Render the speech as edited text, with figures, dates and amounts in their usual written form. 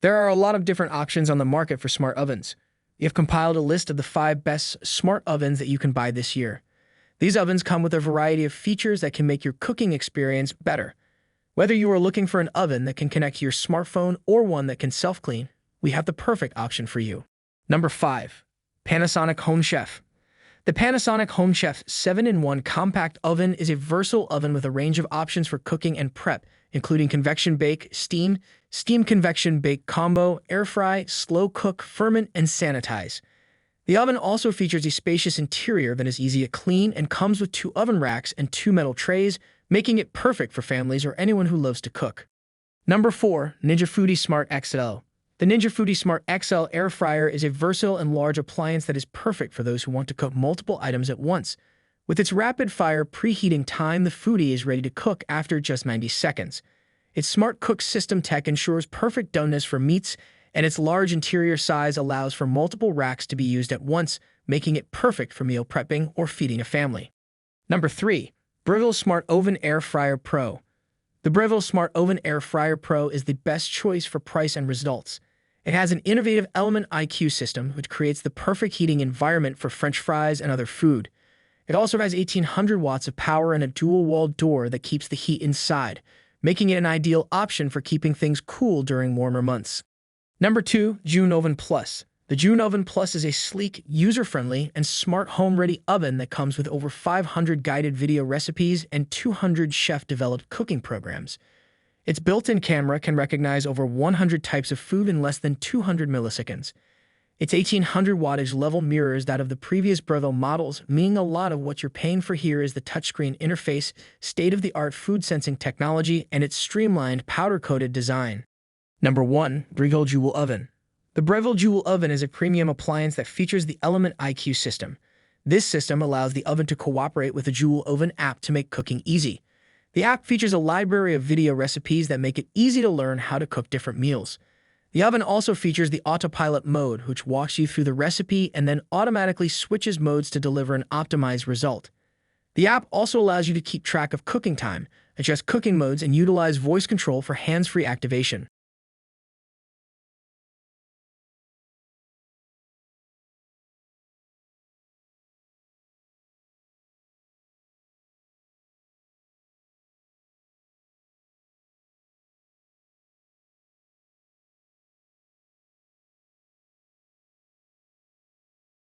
There are a lot of different options on the market for smart ovens. We have compiled a list of the 5 best smart ovens that you can buy this year. These ovens come with a variety of features that can make your cooking experience better. Whether you are looking for an oven that can connect to your smartphone or one that can self-clean, we have the perfect option for you. Number 5. Panasonic HomeChef. The Panasonic HomeChef 7-in-1 compact oven is a versatile oven with a range of options for cooking and prep, including convection bake, steam convection bake combo, air fry, slow cook, ferment, and sanitize. The oven also features a spacious interior that is easy to clean and comes with 2 oven racks and 2 metal trays, making it perfect for families or anyone who loves to cook. Number 4. Ninja Foodi Smart XL. The Ninja Foodi Smart XL air fryer is a versatile and large appliance that is perfect for those who want to cook multiple items at once. With its rapid-fire preheating time, the Foodi is ready to cook after just 90 seconds. Its smart cook system tech ensures perfect doneness for meats, and its large interior size allows for multiple racks to be used at once, making it perfect for meal prepping or feeding a family. Number 3. Breville Smart Oven Air Fryer Pro. The Breville Smart Oven Air Fryer Pro is the best choice for price and results. It has an innovative Element IQ system, which creates the perfect heating environment for French fries and other food. It also has 1800 watts of power and a dual-walled door that keeps the heat inside, making it an ideal option for keeping things cool during warmer months. Number 2. Joule Oven Plus. The Joule Oven Plus is a sleek, user-friendly, and smart home-ready oven that comes with over 500 guided video recipes and 200 chef-developed cooking programs. Its built-in camera can recognize over 100 types of food in less than 200 milliseconds. Its 1800 wattage level mirrors that of the previous Breville models, meaning a lot of what you're paying for here is the touchscreen interface, state-of-the-art food sensing technology, and its streamlined, powder-coated design. Number 1. Breville Joule Oven. The Breville Joule Oven is a premium appliance that features the Element IQ system. This system allows the oven to cooperate with the Joule Oven app to make cooking easy. The app features a library of video recipes that make it easy to learn how to cook different meals. The oven also features the autopilot mode, which walks you through the recipe and then automatically switches modes to deliver an optimized result. The app also allows you to keep track of cooking time, adjust cooking modes, and utilize voice control for hands-free activation.